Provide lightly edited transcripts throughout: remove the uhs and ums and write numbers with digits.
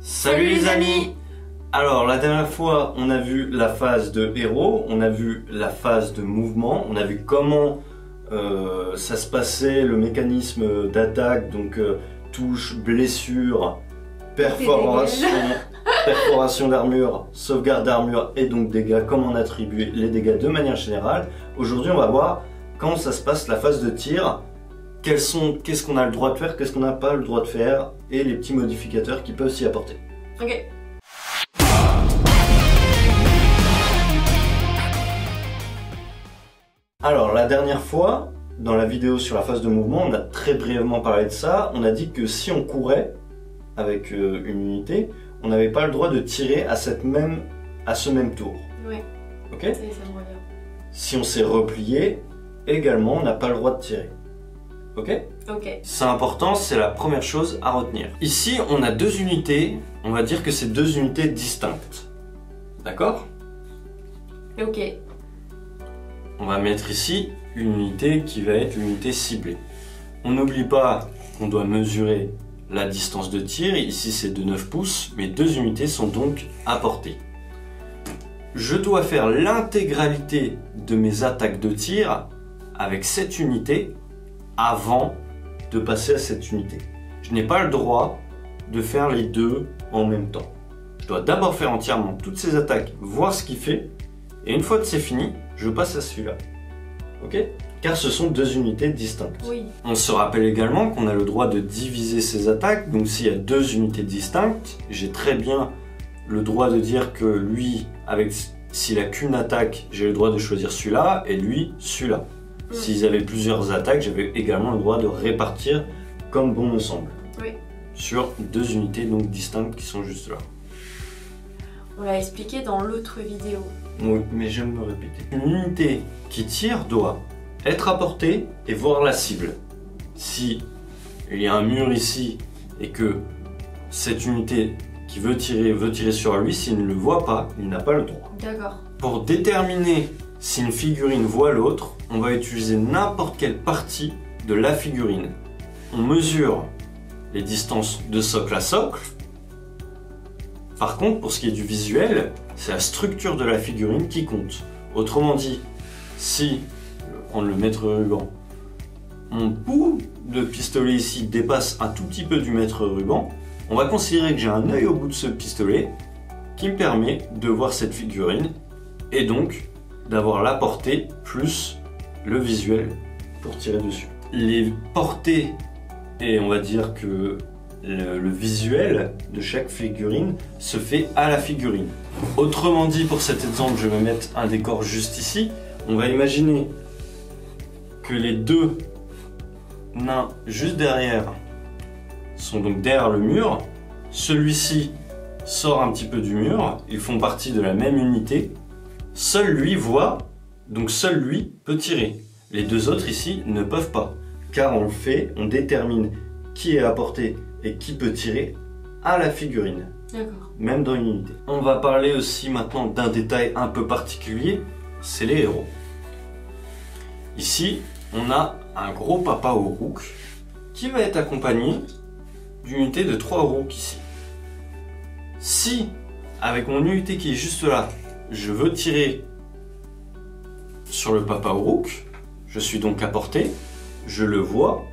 Salut les amis! Alors la dernière fois on a vu la phase de héros, on a vu la phase de mouvement, on a vu comment ça se passait, le mécanisme d'attaque, donc touche, blessure, perforation d'armure, sauvegarde d'armure et donc dégâts, comment on attribue les dégâts de manière générale. Aujourd'hui on va voir comment ça se passe la phase de tir, qu'est-ce qu'on a le droit de faire, qu'est-ce qu'on n'a pas le droit de faire et les petits modificateurs qui peuvent s'y apporter. Ok. Alors la dernière fois, dans la vidéo sur la phase de mouvement, on a très brièvement parlé de ça. On a dit que si on courait avec une unité, on n'avait pas le droit de tirer à ce même tour. Ouais. Ok. Ça me revient. Si on s'est replié, également on n'a pas le droit de tirer. Ok. Ok. C'est important, c'est la première chose à retenir. Ici, on a deux unités, on va dire que c'est deux unités distinctes. D'accord? Ok. On va mettre ici une unité qui va être l'unité ciblée. On n'oublie pas qu'on doit mesurer la distance de tir, ici c'est de 9 pouces, mes deux unités sont donc à portée. Je dois faire l'intégralité de mes attaques de tir avec cette unité avant de passer à cette unité. Je n'ai pas le droit de faire les deux en même temps. Je dois d'abord faire entièrement toutes ces attaques, voir ce qu'il fait, et une fois que c'est fini, je passe à celui-là. Ok? Car ce sont deux unités distinctes. Oui. On se rappelle également qu'on a le droit de diviser ces attaques, donc s'il y a deux unités distinctes, j'ai très bien le droit de dire que lui, s'il a qu'une attaque, j'ai le droit de choisir celui-là, et lui, celui-là. S'ils avaient plusieurs attaques, j'avais également le droit de répartir comme bon me semble. Oui. Sur deux unités donc distinctes qui sont juste là. On l'a expliqué dans l'autre vidéo. Oui, mais j'aime me répéter. Une unité qui tire doit être à portée et voir la cible. Si il y a un mur ici et que cette unité qui veut tirer sur lui, s'il ne le voit pas, il n'a pas le droit. D'accord. Pour déterminer si une figurine voit l'autre, on va utiliser n'importe quelle partie de la figurine. On mesure les distances de socle à socle. Par contre, pour ce qui est du visuel, c'est la structure de la figurine qui compte. Autrement dit, si, je vais prendre le mètre ruban, mon bout de pistolet ici dépasse un tout petit peu du mètre ruban, on va considérer que j'ai un œil au bout de ce pistolet qui me permet de voir cette figurine et donc d'avoir la portée plus le visuel pour tirer dessus. Les portées et on va dire que le visuel de chaque figurine se fait à la figurine. Autrement dit, pour cet exemple, je vais mettre un décor juste ici. On va imaginer que les deux nains juste derrière sont donc derrière le mur. Celui-ci sort un petit peu du mur. Ils font partie de la même unité. Seul lui voit, donc seul lui peut tirer. Les deux autres ici ne peuvent pas, car on le fait, on détermine qui est à portée et qui peut tirer à la figurine, même dans une unité. On va parler aussi maintenant d'un détail un peu particulier, c'est les héros. Ici, on a un gros papa Uruk qui va être accompagné d'une unité de 3 Uruk ici. Si, avec mon unité qui est juste là, je veux tirer sur le papa Uruk, je suis donc à portée, je le vois,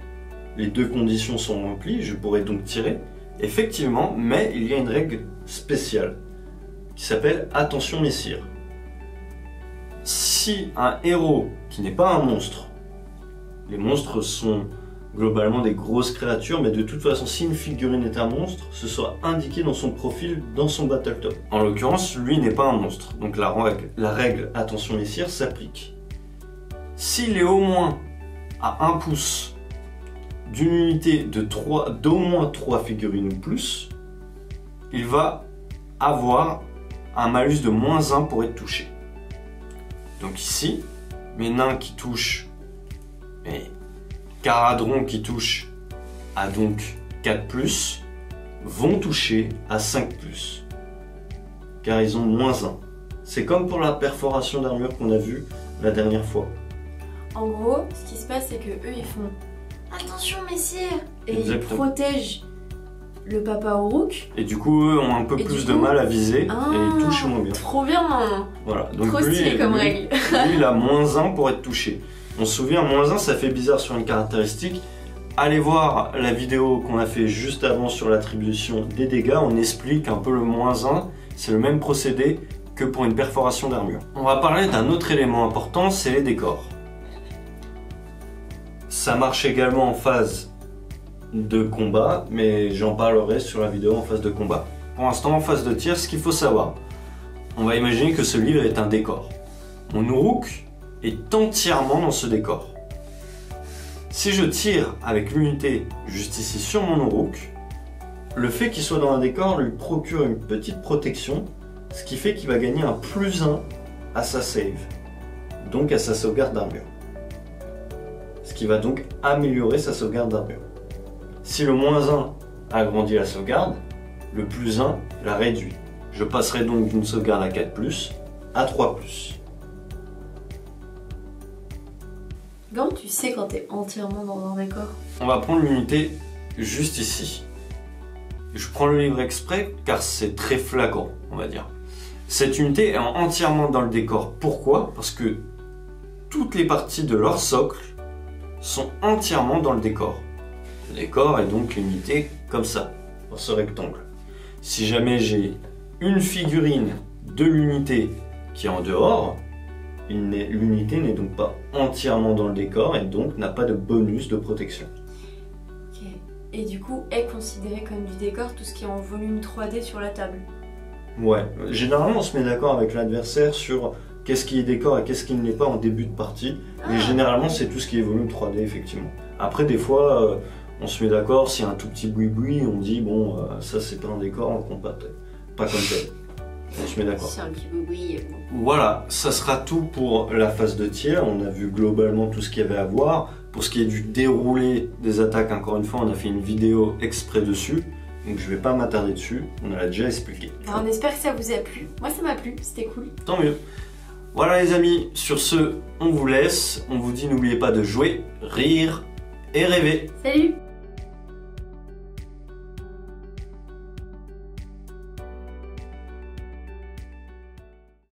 les deux conditions sont remplies, je pourrais donc tirer, effectivement, mais il y a une règle spéciale qui s'appelle attention messire. Si un héros qui n'est pas un monstre, les monstres sont globalement des grosses créatures, mais de toute façon, si une figurine est un monstre, ce sera indiqué dans son profil, dans son Battletop. En l'occurrence, lui n'est pas un monstre, donc la règle attention messire s'applique. S'il est au moins à 1 pouce d'une unité d'au moins 3 figurines ou plus, il va avoir un malus de -1 pour être touché. Donc ici, mes nains qui touchent, mes Caradron qui touchent à donc 4+, vont toucher à 5+, car ils ont -1. C'est comme pour la perforation d'armure qu'on a vu la dernière fois. En gros, ce qui se passe, c'est que eux, ils font attention, messire, et Exactement. ils protègent le papa Uruk. Et du coup, eux ont un peu plus de mal à viser et ils touchent moins bien. Trop bien. Voilà. Donc trop stylé comme règle. Lui, il a -1 pour être touché. On se souvient, -1, ça fait bizarre sur une caractéristique. Allez voir la vidéo qu'on a fait juste avant sur l'attribution des dégâts. On explique un peu le -1. C'est le même procédé que pour une perforation d'armure. On va parler d'un autre élément important, c'est les décors. Ça marche également en phase de combat, mais j'en parlerai sur la vidéo en phase de combat. Pour l'instant, en phase de tir, ce qu'il faut savoir, on va imaginer que ce livre est un décor. Mon Uruk est entièrement dans ce décor. Si je tire avec l'unité juste ici sur mon Uruk, le fait qu'il soit dans un décor lui procure une petite protection, ce qui fait qu'il va gagner un +1 à sa save, donc à sa sauvegarde d'armure. Ce qui va donc améliorer sa sauvegarde d'armure. Si le -1 agrandit la sauvegarde, le +1 la réduit. Je passerai donc d'une sauvegarde à 4+, à 3+. Comment tu sais quand t'es entièrement dans un décor? On va prendre l'unité juste ici. Je prends le livre exprès car c'est très flagrant, on va dire. Cette unité est entièrement dans le décor. Pourquoi? Parce que toutes les parties de leur socle sont entièrement dans le décor. Le décor est donc l'unité comme ça, dans ce rectangle. Si jamais j'ai une figurine de l'unité qui est en dehors, l'unité n'est donc pas entièrement dans le décor et donc n'a pas de bonus de protection. Ok. Et du coup, est considéré comme du décor tout ce qui est en volume 3D sur la table? Ouais, généralement on se met d'accord avec l'adversaire sur qu'est-ce qui est décor et qu'est-ce qui ne l'est pas en début de partie. Mais généralement c'est tout ce qui est volume 3D effectivement. Après des fois on se met d'accord, s'il y a un tout petit boui-boui, on dit bon ça c'est pas un décor, on le compte pas comme tel. On se met d'accord. C'est un petit boui-boui. Voilà, ça sera tout pour la phase de tir. On a vu globalement tout ce qu'il y avait à voir. Pour ce qui est du déroulé des attaques, encore une fois, on a fait une vidéo exprès dessus. Donc je vais pas m'attarder dessus, on l'a déjà expliqué. Alors, on espère que ça vous a plu. Moi ça m'a plu, c'était cool. Tant mieux. Voilà les amis, sur ce, on vous laisse. On vous dit n'oubliez pas de jouer, rire et rêver. Salut!